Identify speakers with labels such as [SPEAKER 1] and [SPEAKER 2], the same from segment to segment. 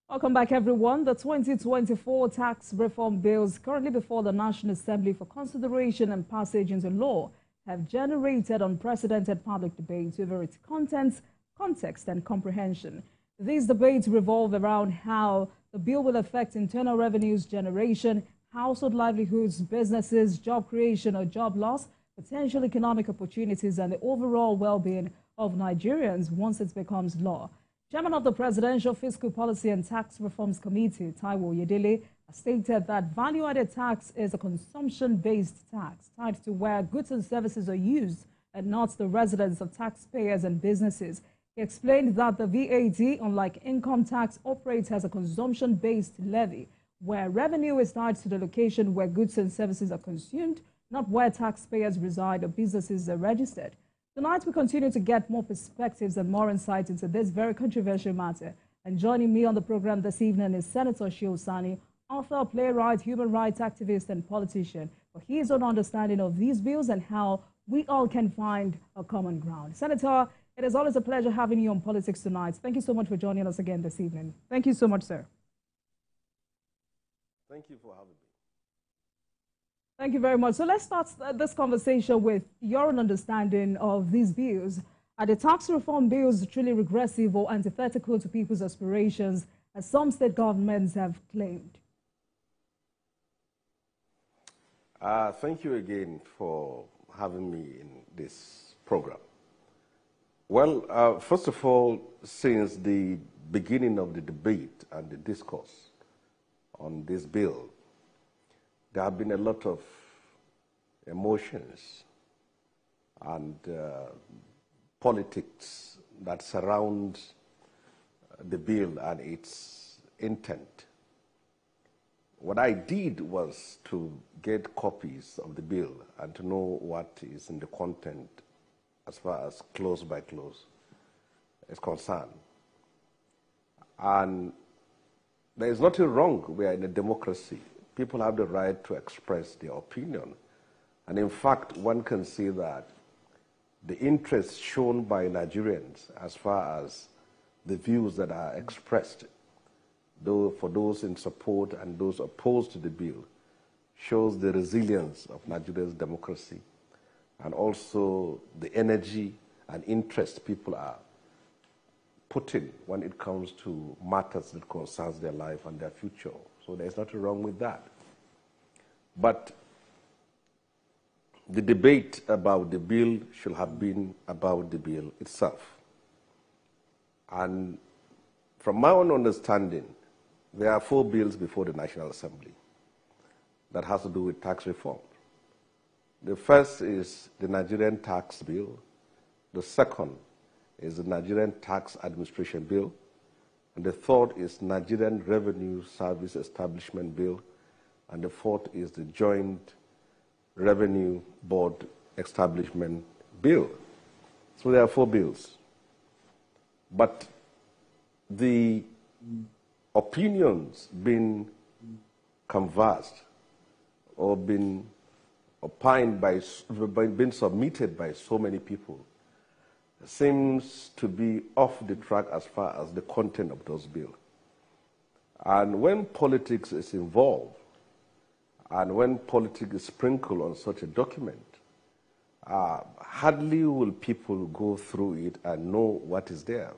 [SPEAKER 1] Welcome back, everyone. The 2024 tax reform bills currently before the National Assembly for consideration and passage into law have generated unprecedented public debate over its contents, context, and comprehension. These debates revolve around how the bill will affect internal revenues generation, household livelihoods, businesses, job creation or job loss, potential economic opportunities, and the overall well-being of Nigerians once it becomes law. Chairman of the Presidential Fiscal Policy and Tax Reforms Committee, Taiwo Yedele, has stated that value-added tax is a consumption-based tax tied to where goods and services are used and not the residence of taxpayers and businesses. He explained that the VAT, unlike income tax, operates as a consumption-based levy, where revenue is tied to the location where goods and services are consumed, not where taxpayers reside or businesses are registered. Tonight, we continue to get more perspectives and more insight into this very controversial matter. And joining me on the program this evening is Senator Shehu Sani, author, playwright, human rights activist, and politician, for his own understanding of these bills and how we all can find a common ground. Senator, it is always a pleasure having you on Politics Tonight. Thank you so much for joining us again this evening. Thank you so much, sir.
[SPEAKER 2] Thank you for having me.
[SPEAKER 1] Thank you very much. So let's start this conversation with your own understanding of these bills. Are the tax reform bills truly regressive or antithetical to people's aspirations, as some state governments have claimed?
[SPEAKER 2] Thank you again for having me in this program. Well, first of all, since the beginning of the debate and the discourse on this bill, there have been a lot of emotions and politics that surround the bill and its intent. What I did was to get copies of the bill and to know what is in the content as far as clause by clause is concerned. And there is nothing wrong. We are in a democracy. People have the right to express their opinion. And in fact, one can see that the interest shown by Nigerians as far as the views that are expressed, though for those in support and those opposed to the bill, shows the resilience of Nigeria's democracy and also the energy and interest people are putting when it comes to matters that concerns their life and their future. So there's nothing wrong with that. But the debate about the bill should have been about the bill itself. And from my own understanding, there are 4 bills before the National Assembly that has to do with tax reform. The first is the Nigerian Tax Bill. The second is the Nigerian Tax Administration Bill. And the third is Nigerian Revenue Service Establishment Bill. And the fourth is the Joint Revenue Board Establishment Bill. So there are 4 bills. But the opinions being canvassed or been opined by, been submitted by so many people seems to be off the track as far as the content of those bills. And when politics is involved, and when politics is sprinkled on such a document, hardly will people go through it and know what is there.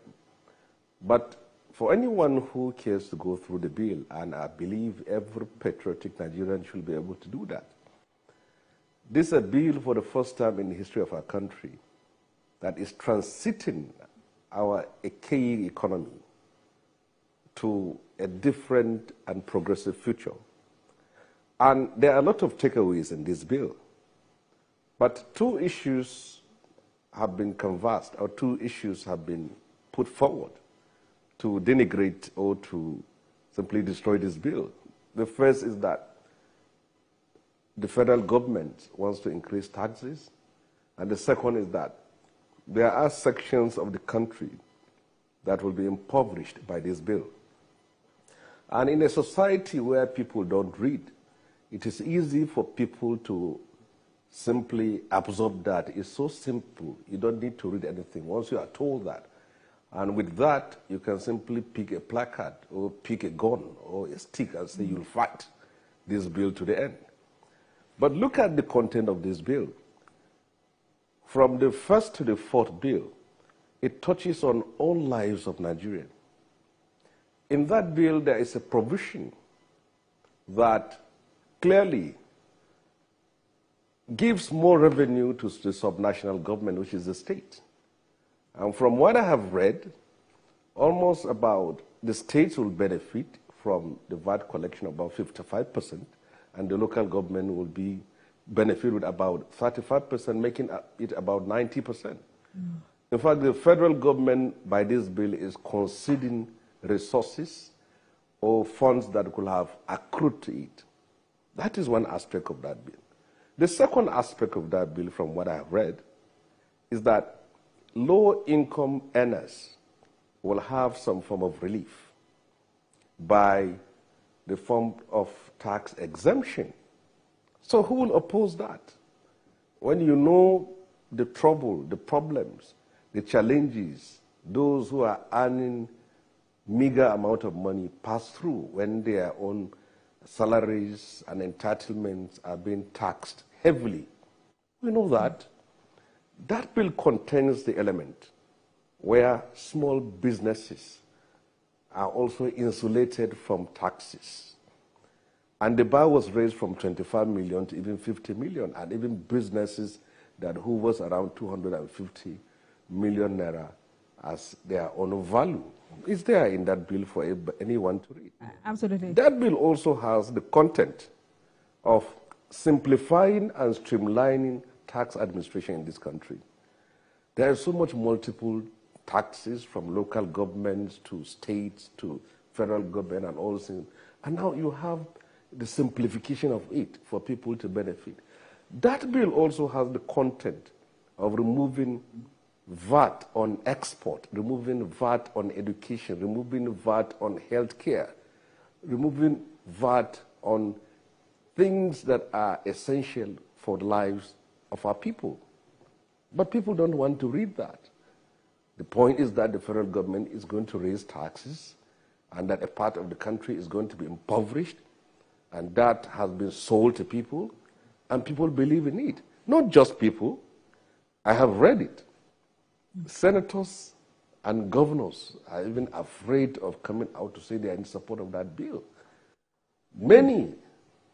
[SPEAKER 2] But for anyone who cares to go through the bill, and I believe every patriotic Nigerian should be able to do that, this is a bill for the first time in the history of our country that is transiting our archaic economy to a different and progressive future. And there are a lot of takeaways in this bill. But 2 issues have been canvassed, or 2 issues have been put forward to denigrate or to simply destroy this bill. The first is that the federal government wants to increase taxes. And the second is that there are sections of the country that will be impoverished by this bill. And in a society where people don't read, it is easy for people to simply absorb that. It's so simple. You don't need to read anything. Once you are told that And with that, you can simply pick a placard or pick a gun or a stick and say you'll fight this bill to the end. But look at the content of this bill. From the first to the fourth bill, it touches on all lives of Nigerians. In that bill, there is a provision that clearly gives more revenue to the subnational government, which is the state. And from what I have read, almost about the states will benefit from the VAT collection about 55%, and the local government will be benefit with about 35%, making it about 90%. In fact, the federal government, by this bill, is conceding resources or funds that could have accrued to it. That is one aspect of that bill. The second aspect of that bill, from what I have read, is that low-income earners will have some form of relief by the form of tax exemption. So who will oppose that? When you know the trouble, the problems, the challenges, those who are earning meager amount of money pass through when their own salaries and entitlements are being taxed heavily. We know that. That bill contains the element where small businesses are also insulated from taxes. And the bar was raised from 25 million to even 50 million, and even businesses that hovers around 250 million naira as their own value. Is there in that bill for anyone to read?
[SPEAKER 1] Absolutely.
[SPEAKER 2] That bill also has the content of simplifying and streamlining tax administration in this country. There is so much multiple taxes from local governments to states to federal government and all those things. And now you have the simplification of it for people to benefit. That bill also has the content of removing VAT on export, removing VAT on education, removing VAT on healthcare, removing VAT on things that are essential for the lives of our people. But people don't want to read that. The point is that the federal government is going to raise taxes and that a part of the country is going to be impoverished, and that has been sold to people, and people believe in it. Not just people. I have read it. Senators and governors are even afraid of coming out to say they are in support of that bill. Many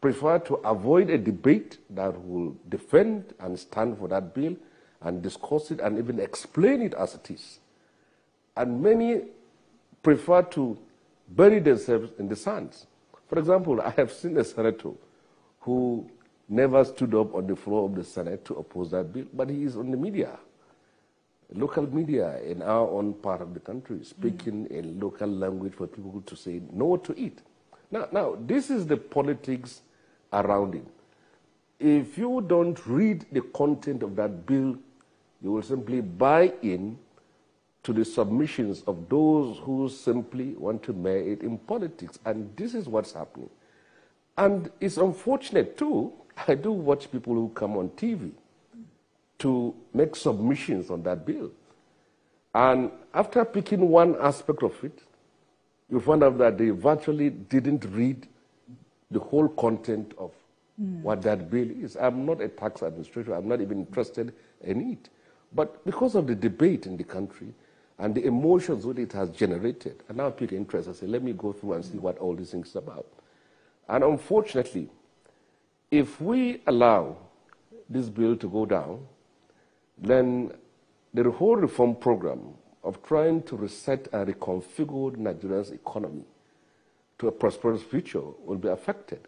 [SPEAKER 2] prefer to avoid a debate that will defend and stand for that bill and discuss it and even explain it as it is. And many prefer to bury themselves in the sands. For example, I have seen a senator who never stood up on the floor of the Senate to oppose that bill, but he is on the media, local media in our own part of the country, speaking in local language for people to say no to it. Now, this is the politics around it. If you don't read the content of that bill, you will simply buy in to the submissions of those who simply want to make it in politics. And this is what's happening. And it's unfortunate, too. I do watch people who come on TV to make submissions on that bill. And after picking one aspect of it, you find out that they virtually didn't read the whole content of what that bill is. I'm not a tax administrator. I'm not even interested in it. But because of the debate in the country and the emotions that it has generated, and now I pick interest. I say, let me go through and see what all these things are about. And unfortunately, if we allow this bill to go down, then the whole reform program of trying to reset and reconfigure Nigeria's economy to a prosperous future will be affected.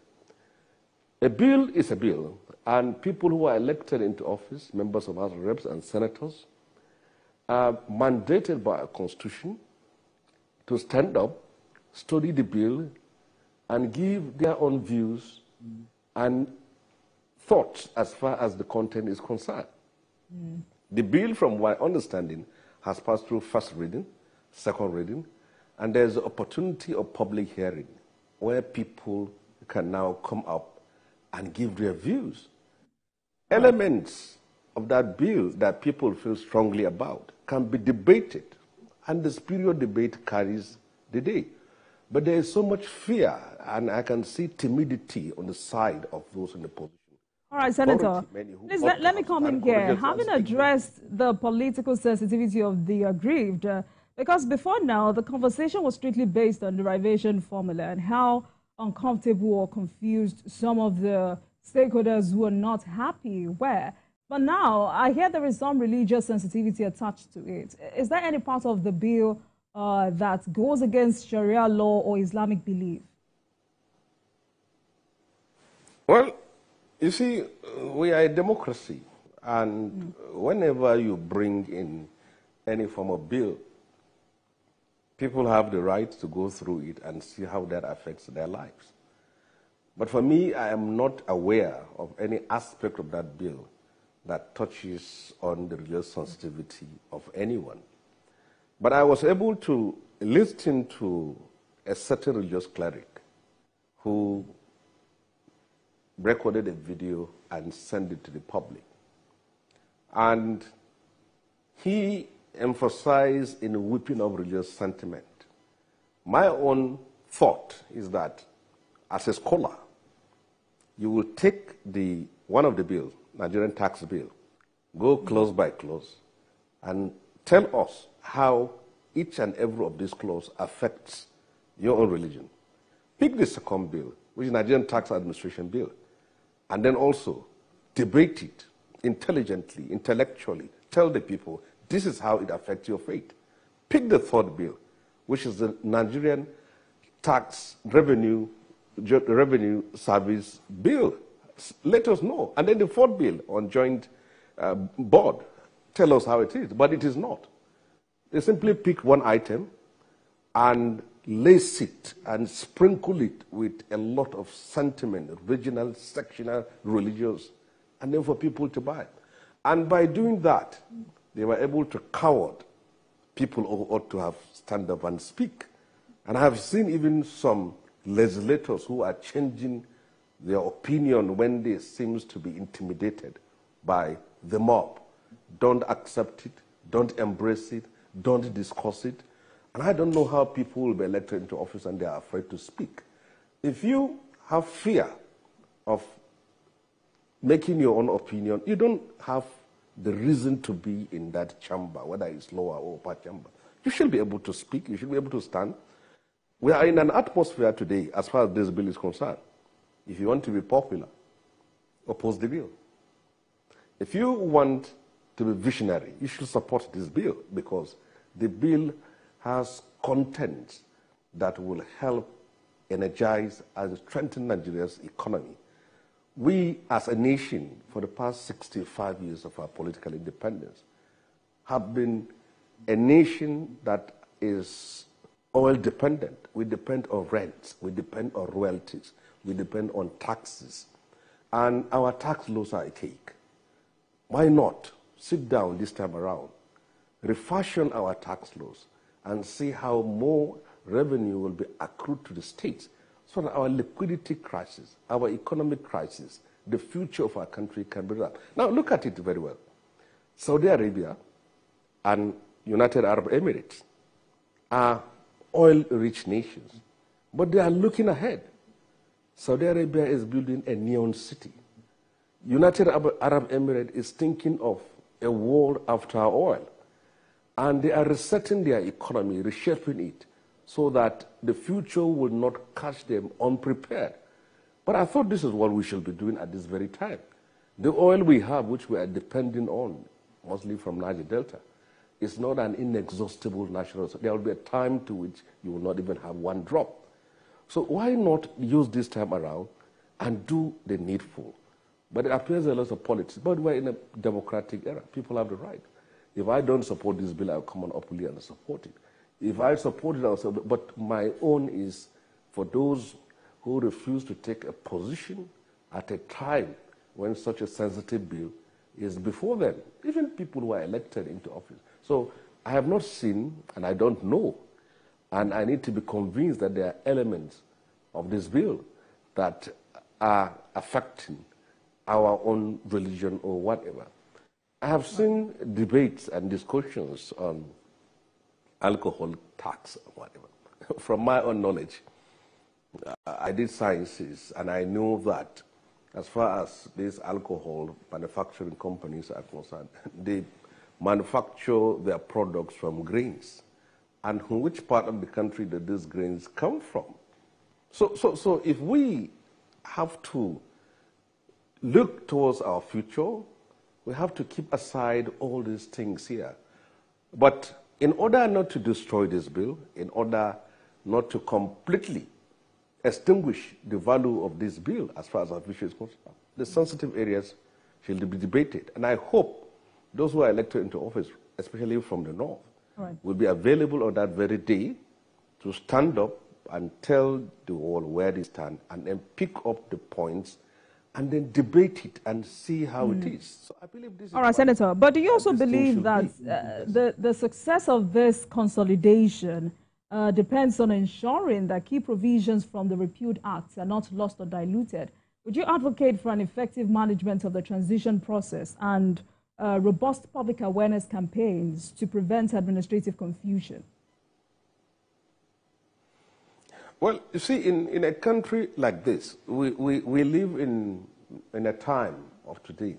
[SPEAKER 2] A bill is a bill, and people who are elected into office, members of House of Reps and senators, are mandated by a constitution to stand up, study the bill, and give their own views and thoughts as far as the content is concerned. The bill, from my understanding, has passed through first reading, second reading, and there's an opportunity of public hearing where people can now come up and give their views. Elements of that bill that people feel strongly about can be debated and the spurious debate carries the day. But there is so much fear, and I can see timidity on the side of those in the position.
[SPEAKER 1] All right, Senator, please let me come in here. Having addressed the political sensitivity of the aggrieved, because before now, the conversation was strictly based on derivation formula and how uncomfortable or confused some of the stakeholders who are not happy were. But now, I hear there is some religious sensitivity attached to it. Is there any part of the bill that goes against Sharia law or Islamic belief?
[SPEAKER 2] Well, you see, we are a democracy, and whenever you bring in any form of bill, people have the right to go through it and see how that affects their lives. But for me, I am not aware of any aspect of that bill that touches on the religious sensitivity of anyone. But I was able to listen to a certain religious cleric who recorded a video and sent it to the public. And he emphasized in whipping up religious sentiment. My own thought is that as a scholar, you will take one of the bills, Nigerian tax bill, go clause by clause, and tell us how each and every of these clauses affects your own religion. Pick the second bill, which is Nigerian tax administration bill, and then also debate it intelligently, intellectually. Tell the people, this is how it affects your faith. Pick the third bill, which is the Nigerian tax revenue service bill. Let us know. And then the fourth bill on joint board, tell us how it is. But it is not. They simply pick one item and lace it and sprinkle it with a lot of sentiment, regional, sectional, religious, and then for people to buy. And by doing that, they were able to coward people who ought to have stand up and speak. And I have seen even some legislators who are changing their opinion when they seem to be intimidated by the mob. Don't accept it, don't embrace it, don't discuss it. And I don't know how people will be elected into office and they are afraid to speak. If you have fear of making your own opinion, you don't have the reason to be in that chamber, whether it's lower or upper chamber. You should be able to speak, you should be able to stand. We are in an atmosphere today, as far as this bill is concerned. If you want to be popular, oppose the bill. If you want to be visionary, you should support this bill, because the bill has content that will help energize and strengthen Nigeria's economy. We, as a nation, for the past 65 years of our political independence, have been a nation that is oil dependent. We depend on rents, we depend on royalties, we depend on taxes, and our tax laws are archaic. Why not sit down this time around, refashion our tax laws, and see how more revenue will be accrued to the states, so that our liquidity crisis, our economic crisis, the future of our country can be done. Now look at it very well. Saudi Arabia and United Arab Emirates are oil-rich nations, but they are looking ahead. Saudi Arabia is building a neon city. United Arab Emirates is thinking of a world after oil, and they are resetting their economy, reshaping it, so that the future will not catch them unprepared. But I thought this is what we should be doing at this very time. The oil we have, which we are depending on, mostly from Niger Delta, is not an inexhaustible natural resource. There will be a time to which you will not even have one drop. So why not use this time around and do the needful? But it appears there are lots of politics. But we're in a democratic era. People have the right. If I don't support this bill, I'll come on openly and support it. If I support it, I'll say, but my own is for those who refuse to take a position at a time when such a sensitive bill is before them, even people who are elected into office. So I have not seen, and I don't know, and I need to be convinced that there are elements of this bill that are affecting our own religion or whatever. I have seen debates and discussions on alcohol tax or whatever. From my own knowledge, I did sciences, and I know that as far as these alcohol manufacturing companies are concerned, they manufacture their products from grains. And from which part of the country do these grains come from? So if we have to look towards our future, we have to keep aside all these things here. But in order not to destroy this bill, in order not to completely extinguish the value of this bill as far as our future is concerned, the sensitive areas shall be debated. And I hope those who are elected into office, especially from the north, will be available on that very day to stand up and tell the world where they stand, and then pick up the points and then debate it and see how it is. So I believe this is...
[SPEAKER 1] All right, Senator, but do you also believe that the success of this consolidation depends on ensuring that key provisions from the repealed acts are not lost or diluted? Would you advocate for an effective management of the transition process and robust public awareness campaigns to prevent administrative confusion?
[SPEAKER 2] Well, you see, in a country like this, we live in a time of today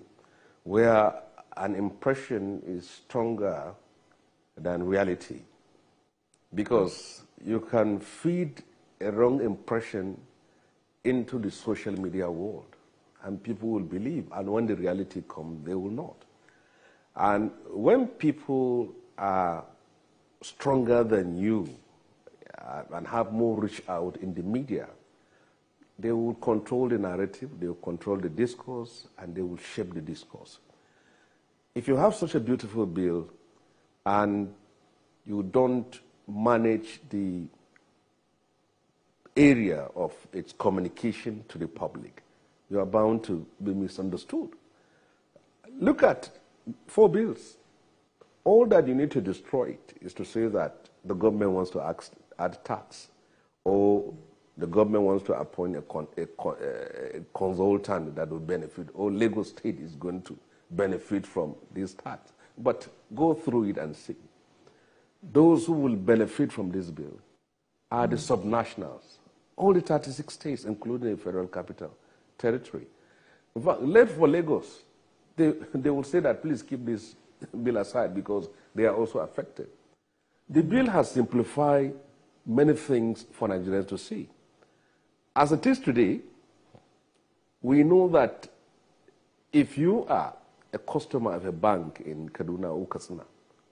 [SPEAKER 2] where an impression is stronger than reality, because you can feed a wrong impression into the social media world, and people will believe, and when the reality comes, they will not. And when people are stronger than you and have more reach out in the media, they will control the narrative, they will control the discourse, and they will shape the discourse. If you have such a beautiful bill and you don't manage the area of its communication to the public, you are bound to be misunderstood. Look at 4 bills. All that you need to destroy it is to say that the government wants to add tax, or the government wants to appoint a consultant that will benefit, or Lagos State is going to benefit from this tax. But go through it and see. Those who will benefit from this bill are the subnationals, all the 36 states, including the Federal Capital Territory. In fact, left for Lagos, they will say that please keep this bill aside because they are also affected. The bill has simplified many things for Nigerians to see. As it is today, we know that if you are a customer of a bank in Kaduna or Katsina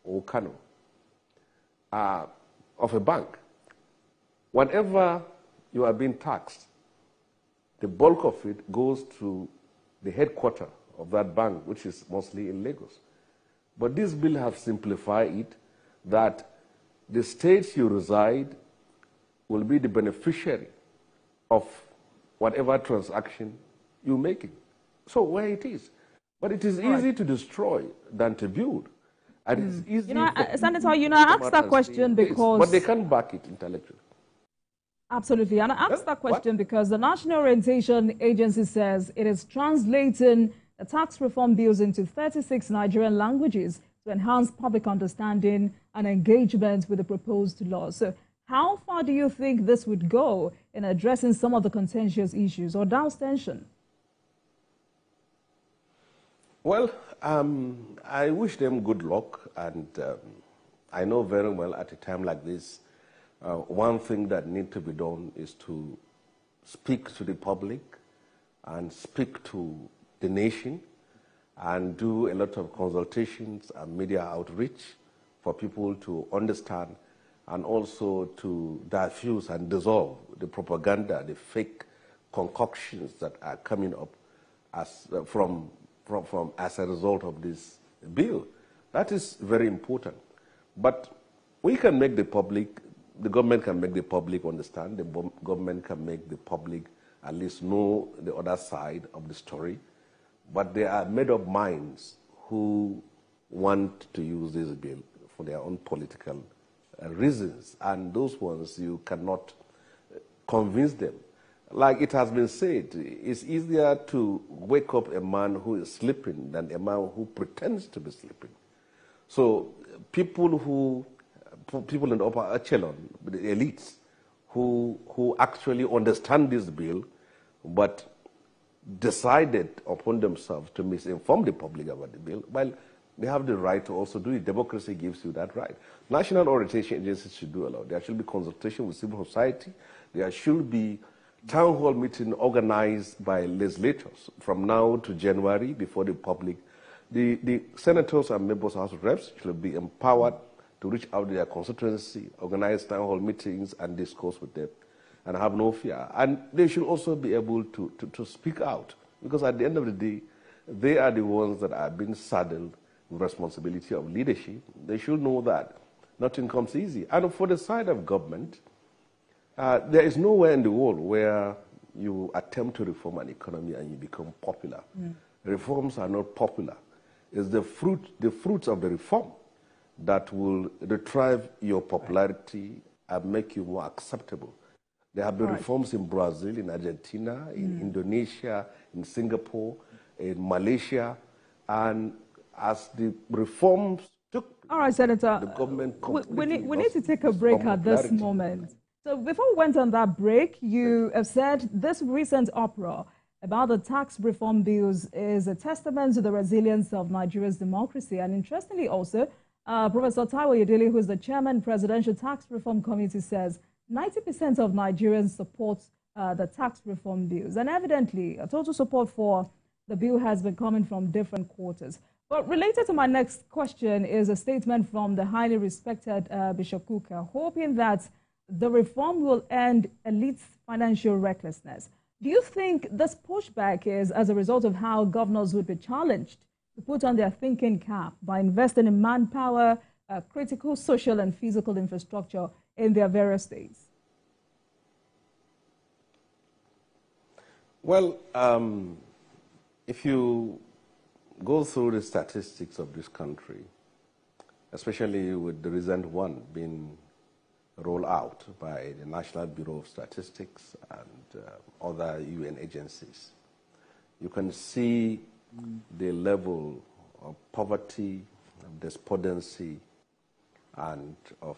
[SPEAKER 2] or Kano, of a bank, whatever you are being taxed, the bulk of it goes to the headquarters of that bank, which is mostly in Lagos. But this bill has simplified it that the states you reside will be the beneficiary of whatever transaction you're making. So where it is. But it is easy to destroy than to build. And it's easy
[SPEAKER 1] Senator, I asked that question because...
[SPEAKER 2] But they can't back it intellectually.
[SPEAKER 1] Absolutely. And I asked that question because the National Orientation Agency says it is translating the tax reform bills into 36 Nigerian languages to enhance public understanding and engagement with the proposed laws. So how far do you think this would go in addressing some of the contentious issues or douse tension?
[SPEAKER 2] Well, I wish them good luck, and I know very well at a time like this, one thing that needs to be done is to speak to the public and speak to the nation and do a lot of consultations and media outreach for people to understand and also to diffuse and dissolve the propaganda, the fake concoctions that are coming up as as a result of this bill. That is very important. But we can make the public, the government can make the public understand, the government can make the public at least know the other side of the story. But there are made-up minds who want to use this bill for their own political reasons. And those ones, you cannot convince them. Like it has been said, it's easier to wake up a man who is sleeping than a man who pretends to be sleeping. So people who people in the upper echelon, the elites, who actually understand this bill, but decided upon themselves to misinform the public about the bill. Well, they have the right to also do it. Democracy gives you that right. National orientation agencies should do a lot. There should be consultation with civil society. There should be town hall meeting organized by legislators from now to January before the public. The senators and members of House of Reps should be empowered to reach out to their constituency, organize town hall meetings and discuss with them, and have no fear. And they should also be able to speak out, because at the end of the day, they are the ones that are being saddled with responsibility of leadership. They should know that nothing comes easy. And for the side of government, there is nowhere in the world where you attempt to reform an economy and you become popular. Reforms are not popular. It's the fruits of the reform that will retrieve your popularity and make you more acceptable. There have been reforms in Brazil, in Argentina, in Indonesia, in Singapore, in Malaysia, and as the reforms took,
[SPEAKER 1] all right, Senator,
[SPEAKER 2] the government
[SPEAKER 1] we need to take a break at this moment. So before we went on that break, you have said this recent uproar about the tax reform bills is a testament to the resilience of Nigeria's democracy. And interestingly also, Professor Taiwo Yedele, who is the chairman, Presidential Tax Reform Committee, says 90% of Nigerians support the tax reform bills. And evidently, a total support for the bill has been coming from different quarters. But related to my next question is a statement from the highly respected Bishop Kuka, hoping that the reform will end elite financial recklessness. Do you think this pushback is as a result of how governors would be challenged to put on their thinking cap by investing in manpower, critical social and physical infrastructure in their various states?
[SPEAKER 2] Well, if you go through the statistics of this country, especially with the recent one being rolled out by the National Bureau of Statistics and other UN agencies, you can see the level of poverty, of despondency, and of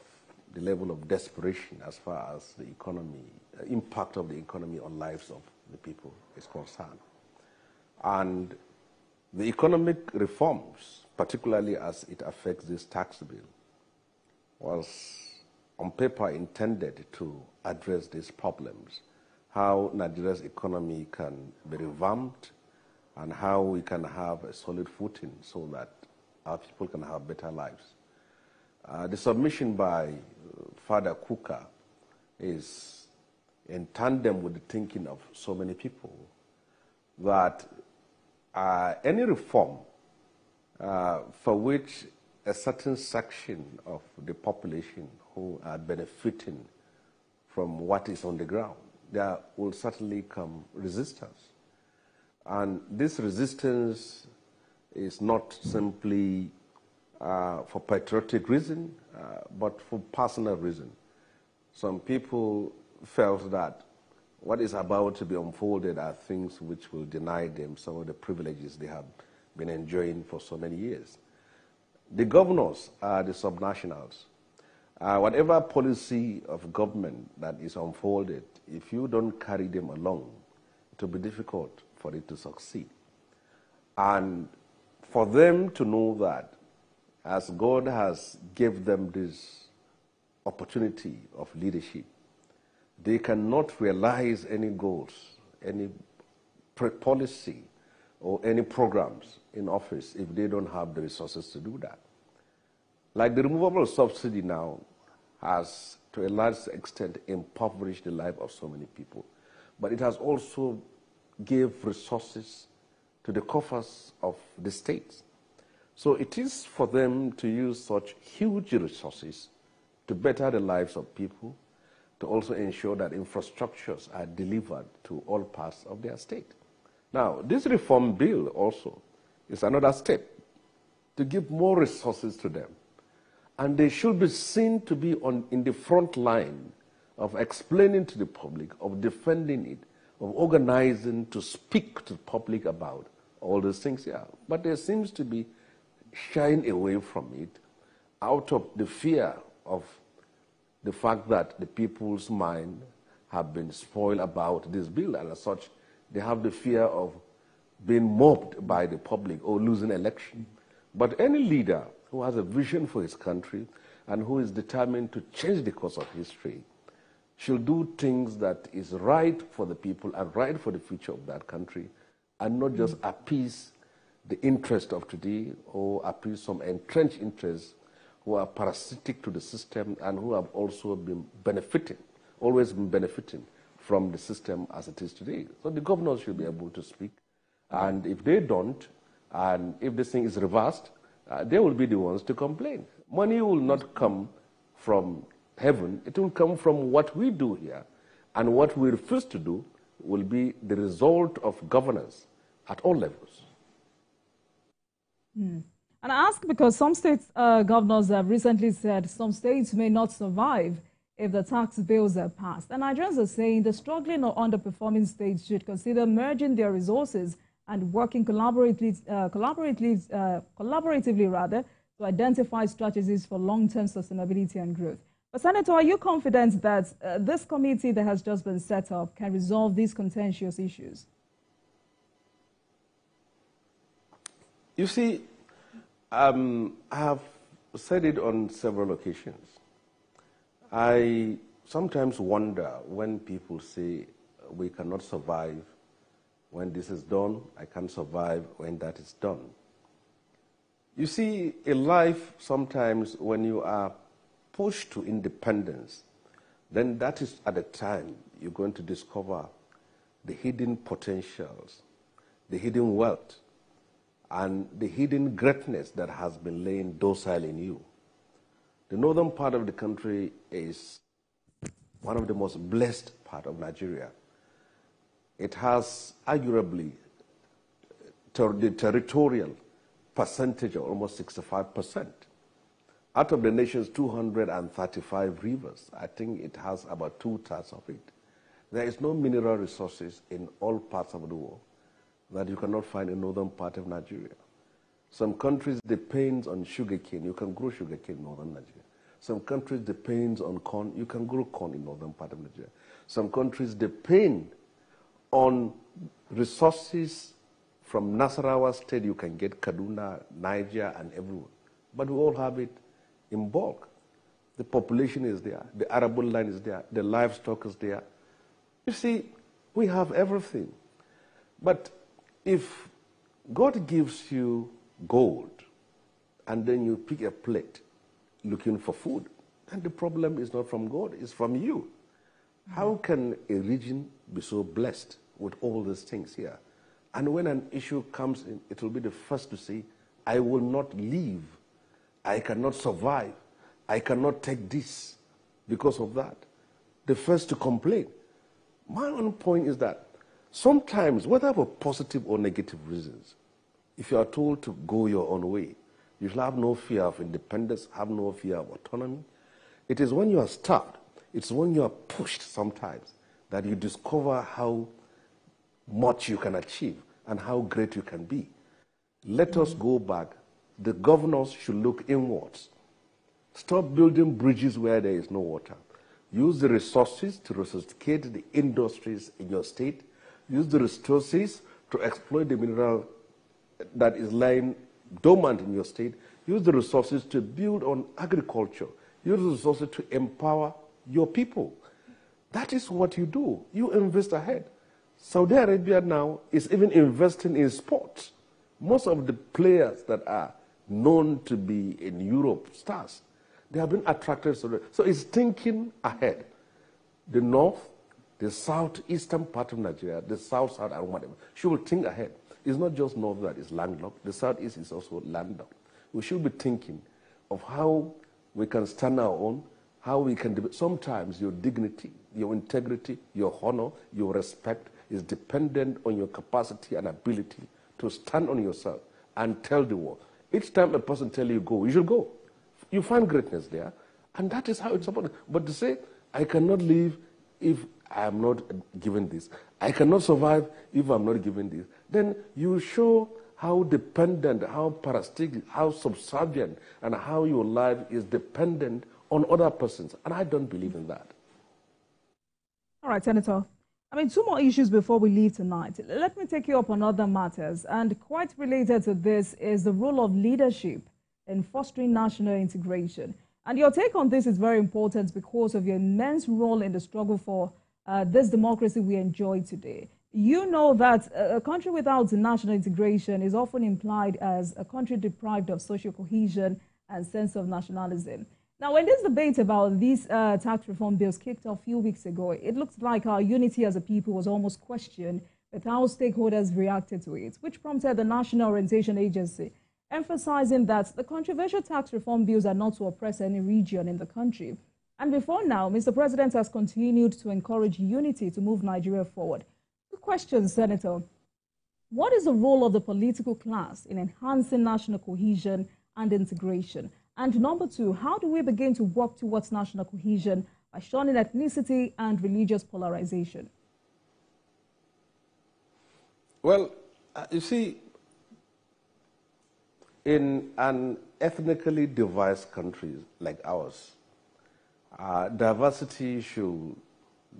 [SPEAKER 2] the level of desperation as far as the economy, impact of the economy on lives of the people is concerned. And the economic reforms, particularly as it affects this tax bill, was on paper intended to address these problems, how Nigeria's economy can be revamped and how we can have a solid footing so that our people can have better lives. The submission by Father Kuka is in tandem with the thinking of so many people that any reform for which a certain section of the population who are benefiting from what is on the ground, there will certainly come resistance. And this resistance is not simply for patriotic reason, but for personal reason. Some people felt that what is about to be unfolded are things which will deny them some of the privileges they have been enjoying for so many years. The governors are the subnationals. Whatever policy of government that is unfolded, if you don't carry them along, it will be difficult for it to succeed. And for them to know that as God has given them this opportunity of leadership, they cannot realize any goals, any policy, or any programs in office if they don't have the resources to do that. Like the removal of subsidy now has, to a large extent, impoverished the life of so many people. But it has also gave resources to the coffers of the states. So it is for them to use such huge resources to better the lives of people, to also ensure that infrastructures are delivered to all parts of their state. Now, this reform bill also is another step to give more resources to them. And they should be seen to be in the front line of explaining to the public, of defending it, of organizing to speak to the public about all these things here. But there seems to be shying away from it out of the fear of the fact that the people's mind have been spoiled about this bill, and as such, they have the fear of being mobbed by the public or losing election. But any leader who has a vision for his country and who is determined to change the course of history should do things that is right for the people and right for the future of that country, and not just appease the interest of today or appease some entrenched interests who are parasitic to the system and who have also been benefiting, always been benefiting from the system as it is today. So the governors should be able to speak. And if they don't, and if this thing is reversed, they will be the ones to complain. Money will not come from heaven. It will come from what we do here. And what we refuse to do will be the result of governance at all levels.
[SPEAKER 1] And I ask because some states governors have recently said some states may not survive if the tax bills are passed. And Nigerians are saying the struggling or underperforming states should consider merging their resources and working collaboratively to identify strategies for long-term sustainability and growth. But Senator, are you confident that this committee that has just been set up can resolve these contentious issues?
[SPEAKER 2] You see, I have said it on several occasions. I sometimes wonder when people say we cannot survive when this is done, I can't survive when that is done. You see, in life, sometimes when you are pushed to independence, then that is at the time you're going to discover the hidden potentials, the hidden wealth, and the hidden greatness that has been laying docile in you. The northern part of the country is one of the most blessed parts of Nigeria. It has arguably the territorial percentage of almost 65%. Out of the nation's 235 rivers, I think it has about 2/3 of it. There is no mineral resources in all parts of the world that you cannot find in northern part of Nigeria. Some countries depend on sugarcane. You can grow sugarcane in northern Nigeria. Some countries depend on corn. You can grow corn in northern part of Nigeria. Some countries depend on resources from Nasarawa State. You can get Kaduna, Niger, and everywhere. But we all have it in bulk. The population is there. The arable land is there. The livestock is there. You see, we have everything. But if God gives you gold and then you pick a plate looking for food, then the problem is not from God, it's from you. How can a region be so blessed with all these things here? And when an issue comes in, it will be the first to say, I will not leave. I cannot survive. I cannot take this because of that. The first to complain. My own point is that sometimes, whether for positive or negative reasons, if you are told to go your own way, you shall have no fear of independence, have no fear of autonomy. It is when you are starved, it's when you are pushed sometimes that you discover how much you can achieve and how great you can be. Let us go back. The governors should look inwards. Stop building bridges where there is no water. Use the resources to resuscitate the industries in your state. Use the resources to exploit the mineral that is lying dormant in your state. Use the resources to build on agriculture. Use the resources to empower your people. That is what you do. You invest ahead. Saudi Arabia now is even investing in sports. Most of the players that are known to be in Europe, stars, they have been attracted. So it's thinking ahead. The north, the southeastern part of Nigeria, the south, and whatever, she will think ahead. It's not just north that is landlocked. The southeast is also landlocked. We should be thinking of how we can stand our own, how we can. Sometimes your dignity, your integrity, your honor, your respect is dependent on your capacity and ability to stand on yourself and tell the world. Each time a person tells you go, you should go. You find greatness there, and that is how it's supposed to. But to say, I cannot live if I am not given this, I cannot survive if I'm not given this, then you show how dependent, how parasitic, how subservient, and how your life is dependent on other persons. And I don't believe in that.
[SPEAKER 1] All right, Senator. I mean, two more issues before we leave tonight. Let me take you up on other matters. And quite related to this is the role of leadership in fostering national integration. And your take on this is very important because of your immense role in the struggle for this democracy we enjoy today. You know that a country without national integration is often implied as a country deprived of social cohesion and sense of nationalism. Now, when this debate about these tax reform bills kicked off a few weeks ago, it looked like our unity as a people was almost questioned with how stakeholders reacted to it, which prompted the National Orientation Agency emphasizing that the controversial tax reform bills are not to oppress any region in the country. And before now, Mr. President has continued to encourage unity to move Nigeria forward. Two questions, Senator. What is the role of the political class in enhancing national cohesion and integration? And number two, how do we begin to work towards national cohesion by shunning ethnicity and religious polarization?
[SPEAKER 2] Well, you see, in an ethnically diverse country like ours, diversity should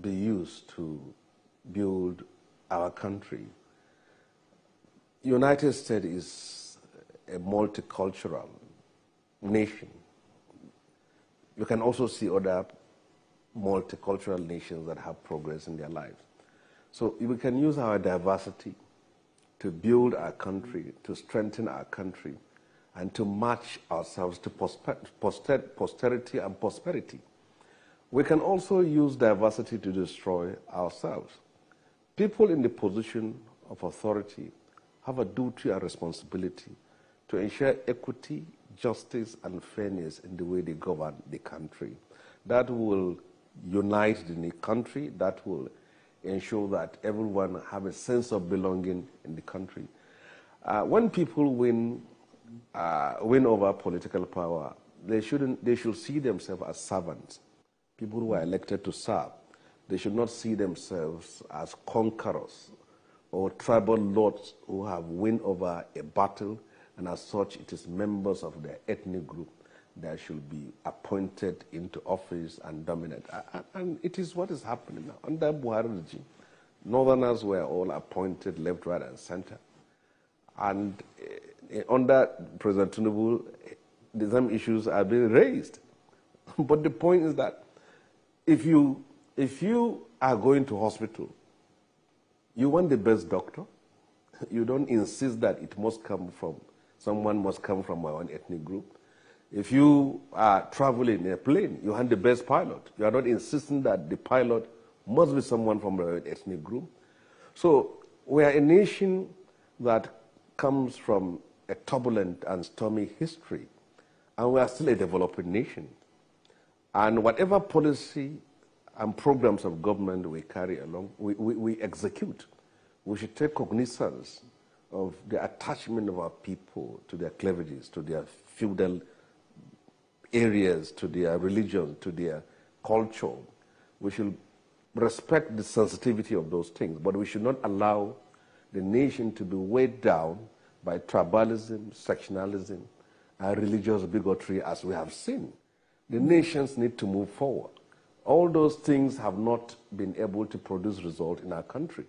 [SPEAKER 2] be used to build our country. United States is a multicultural nation. You can also see other multicultural nations that have progress in their lives. So we can use our diversity to build our country, to strengthen our country, and to match ourselves to posterity and prosperity. We can also use diversity to destroy ourselves. People in the position of authority have a duty and responsibility to ensure equity, justice, and fairness in the way they govern the country. That will unite the country, that will ensure that everyone have a sense of belonging in the country. When people win over political power, they should see themselves as servants, people who are elected to serve. They should not see themselves as conquerors or tribal lords who have won over a battle, and as such, it is members of their ethnic group that should be appointed into office and dominate. And it is what is happening now. Under Buhari regime, Northerners were all appointed left, right, and center. And under President Tinubu, the same issues are being raised. But the point is that if you are going to hospital, you want the best doctor. You don't insist that it must come from, someone must come from my own ethnic group. If you are traveling in a plane, you want the best pilot. You are not insisting that the pilot must be someone from your own ethnic group. So we are a nation that comes from a turbulent and stormy history, and we are still a developing nation. And whatever policy and programs of government we carry along, we execute. We should take cognizance of the attachment of our people to their cleavages, to their feudal areas, to their religion, to their culture. We should respect the sensitivity of those things, but we should not allow the nation to be weighed down by tribalism, sectionalism, and religious bigotry, as we have seen. The nations need to move forward. All those things have not been able to produce results in our country.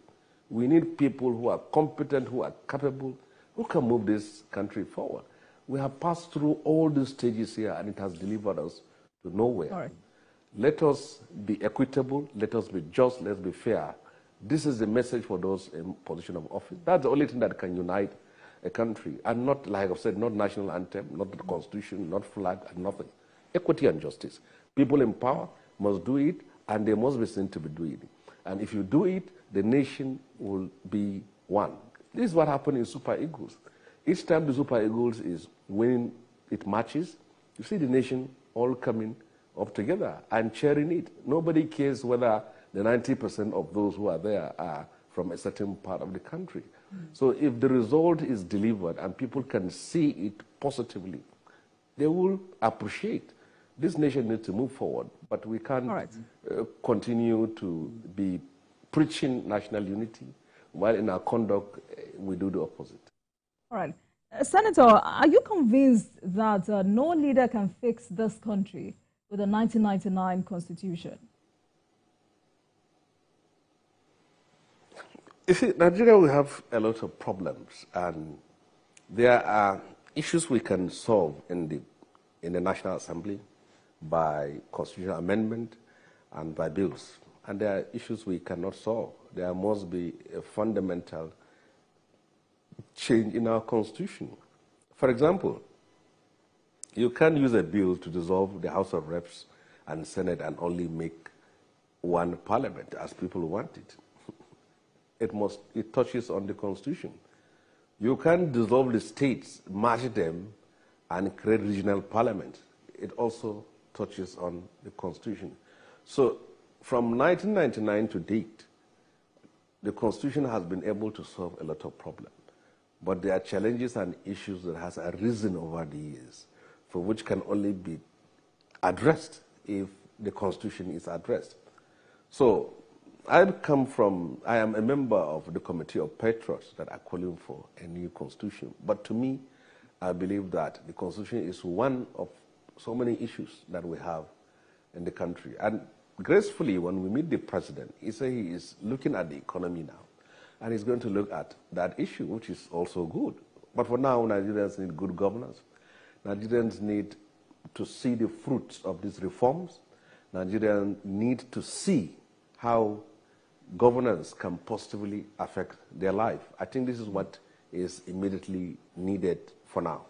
[SPEAKER 2] We need people who are competent, who are capable, who can move this country forward. We have passed through all these stages here, and it has delivered us to nowhere.
[SPEAKER 1] All right.
[SPEAKER 2] Let us be equitable, let us be just, let's be fair. This is the message for those in position of office. That's the only thing that can unite a country, and not, like I've said, not national anthem, not the constitution, not flag, and nothing. Equity and justice. People in power must do it, and they must be seen to be doing it. And if you do it, the nation will be one. This is what happened in Super Eagles. Each time the Super Eagles is winning its matches, you see the nation all coming up together and cheering it. Nobody cares whether the 90% of those who are there are from a certain part of the country. So if the result is delivered and people can see it positively, they will appreciate. This nation needs to move forward, but we can't continue to be preaching national unity while in our conduct we do the opposite.
[SPEAKER 1] All right. Senator, are you convinced that no leader can fix this country with the 1999 Constitution?
[SPEAKER 2] You see, Nigeria will have a lot of problems, and there are issues we can solve in the National Assembly by constitutional amendment and by bills. And there are issues we cannot solve. There must be a fundamental change in our constitution. For example, you can't use a bill to dissolve the House of Reps and Senate and only make one parliament as people want it. It touches on the constitution. You can't dissolve the states, merge them, and create regional parliaments. It also touches on the constitution. So from 1999 to date, the constitution has been able to solve a lot of problems. But there are challenges and issues that has arisen over the years, for which can only be addressed if the constitution is addressed. So I am a member of the Committee of Patriots that are calling for a new constitution. But to me, I believe that the constitution is one of so many issues that we have in the country. And gracefully, when we meet the president, he said he is looking at the economy now. And he's going to look at that issue, which is also good. But for now, Nigerians need good governance. Nigerians need to see the fruits of these reforms. Nigerians need to see how governance can positively affect their life. I think this is what is immediately needed for now.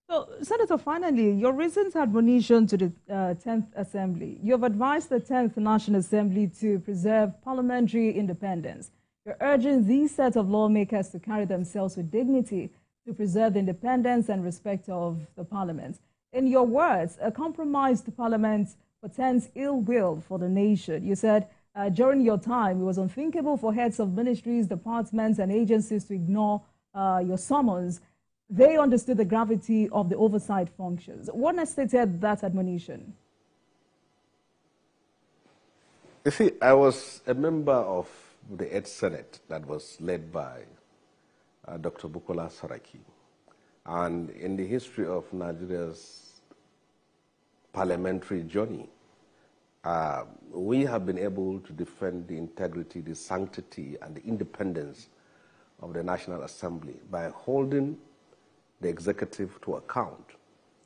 [SPEAKER 1] So, Senator, finally, your recent admonition to the 10th Assembly. You have advised the 10th National Assembly to preserve parliamentary independence. You're urging these set of lawmakers to carry themselves with dignity to preserve the independence and respect of the parliament. In your words, a compromised parliament portends ill will for the nation. You said during your time, it was unthinkable for heads of ministries, departments, and agencies to ignore your summons. They understood the gravity of the oversight functions. What necessitated that admonition?
[SPEAKER 2] You see, I was a member of the 8th Senate that was led by Dr. Bukola Saraki. And in the history of Nigeria's parliamentary journey, we have been able to defend the integrity, the sanctity, and the independence of the National Assembly by holding the executive to account.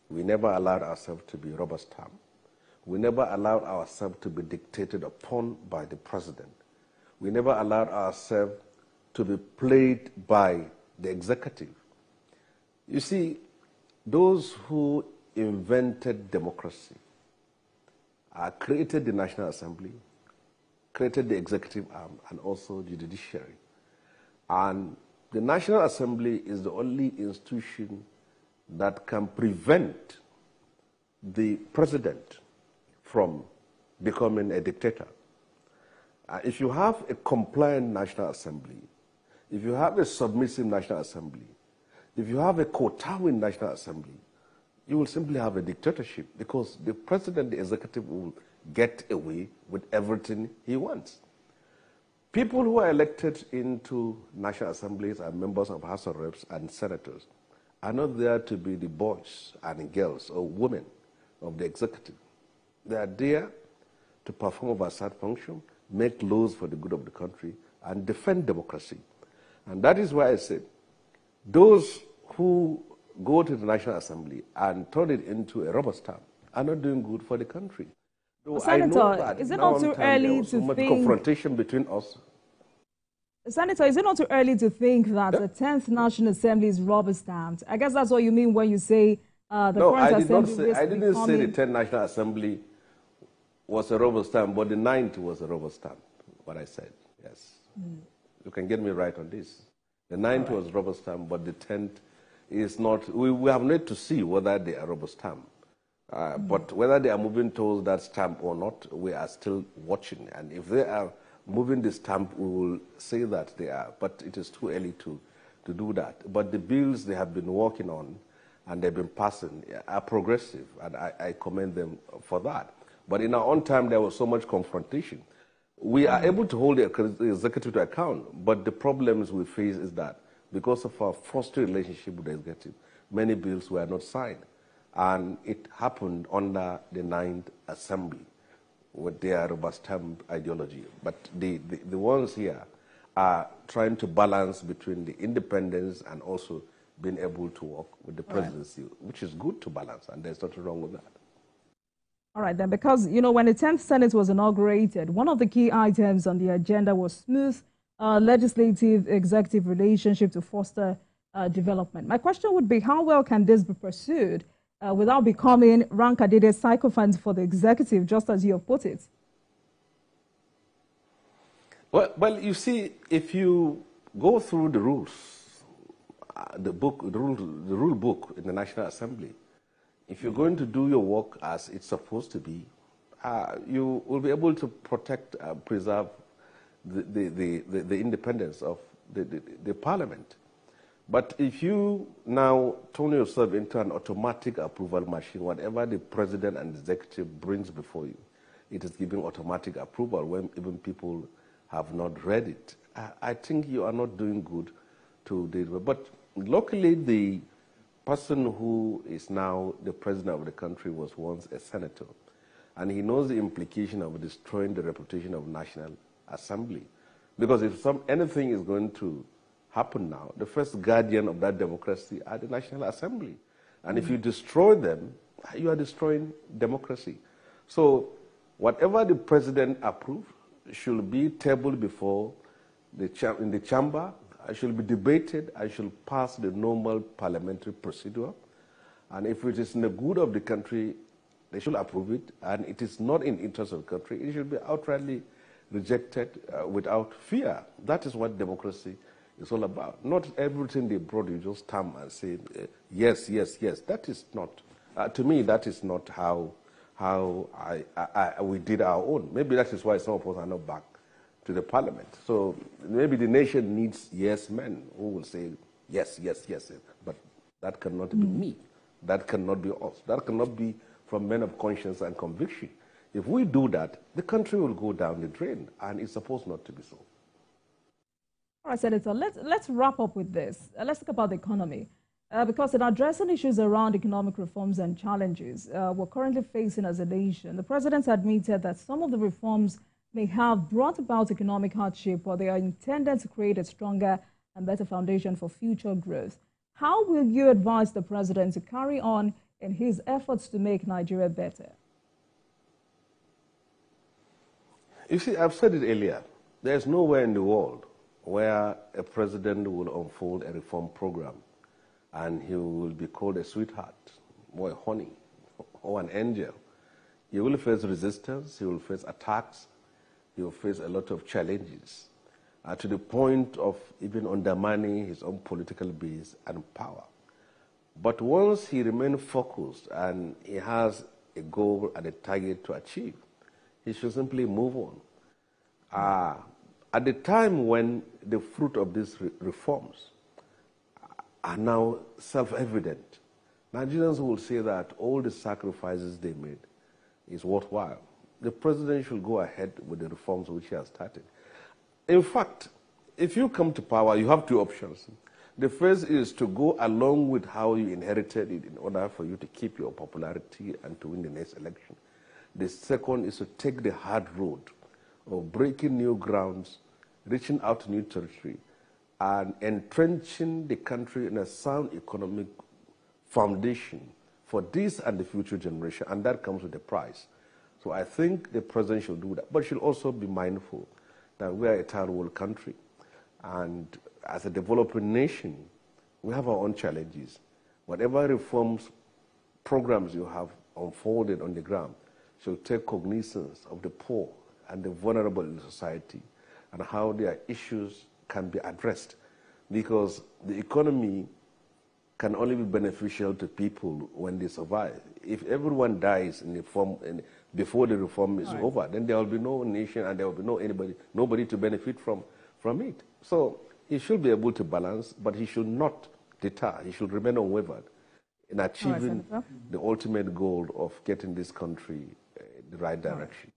[SPEAKER 2] We never allowed ourselves to be rubber stamped. We never allowed ourselves to be dictated upon by the president. We never allowed ourselves to be played by the executive. You see, those who invented democracy created the National Assembly, created the executive arm, and also the judiciary. And the National Assembly is the only institution that can prevent the president from becoming a dictator. If you have a compliant National Assembly, if you have a submissive National Assembly, if you have a kowtowing National Assembly, you will simply have a dictatorship because the president, the executive will get away with everything he wants. People who are elected into National Assemblies and members of House of Reps and senators are not there to be the boys and girls or women of the executive. They are there to perform oversight function, make laws for the good of the country, and defend democracy. And that is why I said, those who go to the National Assembly and turn it into a rubber stamp are not doing good for the country.
[SPEAKER 1] Senator, is it not too early to think...
[SPEAKER 2] confrontation between us.
[SPEAKER 1] Senator, is it not too early to think that the 10th National Assembly is rubber stamped? I guess that's what you mean when you say the current assembly...
[SPEAKER 2] I didn't say the 10th National Assembly was a rubber stamp, but the 9th was a rubber stamp, what I said, yes. You can get me right on this. The 9th was rubber stamp, but the 10th is not... We have need to see whether they are rubber stamp. But whether they are moving towards that stamp or not, we are still watching. And if they are moving the stamp, we will say that they are. But it is too early to do that. But the bills they have been working on and they've been passing are progressive, and I commend them for that. But in our own time, there was so much confrontation. We are able to hold the executive to account, but the problems we face is that because of our frosty relationship with the executive, many bills were not signed. And it happened under the 9th Assembly with their rubber stamp ideology. But the ones here are trying to balance between the independence and also being able to work with the presidency, which is good to balance, and there's nothing wrong with that.
[SPEAKER 1] All right, then, because, you know, when the 10th Senate was inaugurated, one of the key items on the agenda was smooth legislative-executive relationship to foster development. My question would be, how well can this be pursued without becoming rank-a-day sycophants for the executive, just as you have put it?
[SPEAKER 2] Well, you see, if you go through the rules, the rule book in the National Assembly, if you're going to do your work as it's supposed to be, you will be able to protect, preserve the independence of the parliament. But if you now turn yourself into an automatic approval machine, whatever the president and the executive brings before you, it is giving automatic approval when even people have not read it. I think you are not doing good to the... But luckily, the person who is now the president of the country was once a senator, and he knows the implication of destroying the reputation of National Assembly. Because if anything is going to happen now, the first guardian of that democracy are the National Assembly. And if you destroy them, you are destroying democracy. So whatever the president approves should be tabled before in the chamber. I should be debated. I should pass the normal parliamentary procedure. And if it is in the good of the country, they should approve it. And it is not in the interest of the country, it should be outrightly rejected without fear. That is what democracy is all about. Not everything they brought, you just stamp and say, yes, yes, yes. That is not, to me, that is not how we did our own. Maybe that is why some of us are not back to the parliament. So maybe the nation needs yes men who will say yes, yes, yes, yes. But that cannot be me. That cannot be us. That cannot be from men of conscience and conviction. If we do that, the country will go down the drain, and it's supposed not to be so.
[SPEAKER 1] All right, Senator, let's wrap up with this. Let's talk about the economy. Because in addressing issues around economic reforms and challenges we're currently facing as a nation, the president admitted that some of the reforms may have brought about economic hardship, but they are intended to create a stronger and better foundation for future growth. How will you advise the president to carry on in his efforts to make Nigeria better?
[SPEAKER 2] You see, I've said it earlier, there's nowhere in the world where a president will unfold a reform program and he will be called a sweetheart or a honey or an angel. He will face resistance, he will face attacks, he will face a lot of challenges to the point of even undermining his own political base and power. But once he remains focused and he has a goal and a target to achieve, he should simply move on. At the time when the fruit of these reforms are now self-evident, Nigerians will say that all the sacrifices they made is worthwhile. The president should go ahead with the reforms which he has started. In fact, if you come to power, you have two options. The first is to go along with how you inherited it in order for you to keep your popularity and to win the next election. The second is to take the hard road of breaking new grounds, reaching out to new territory, and entrenching the country in a sound economic foundation for this and the future generation, and that comes with a price. So I think the president should do that, but should also be mindful that we are a third world country, and as a developing nation, we have our own challenges. Whatever reforms, programs you have unfolded on the ground should take cognizance of the poor and the vulnerable in society and how their issues can be addressed, because the economy can only be beneficial to people when they survive. If everyone dies before the reform is over, then there will be no nation and there will be nobody to benefit from it. So he should be able to balance, but he should not deter. He should remain unwavered in achieving the ultimate goal of getting this country in the right direction.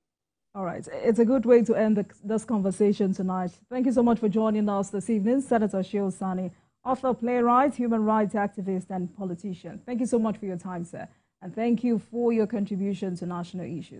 [SPEAKER 1] All right. It's a good way to end this conversation tonight. Thank you so much for joining us this evening, Senator Shehu Sani, author, playwright, human rights activist, and politician. Thank you so much for your time, sir. And thank you for your contribution to national issues.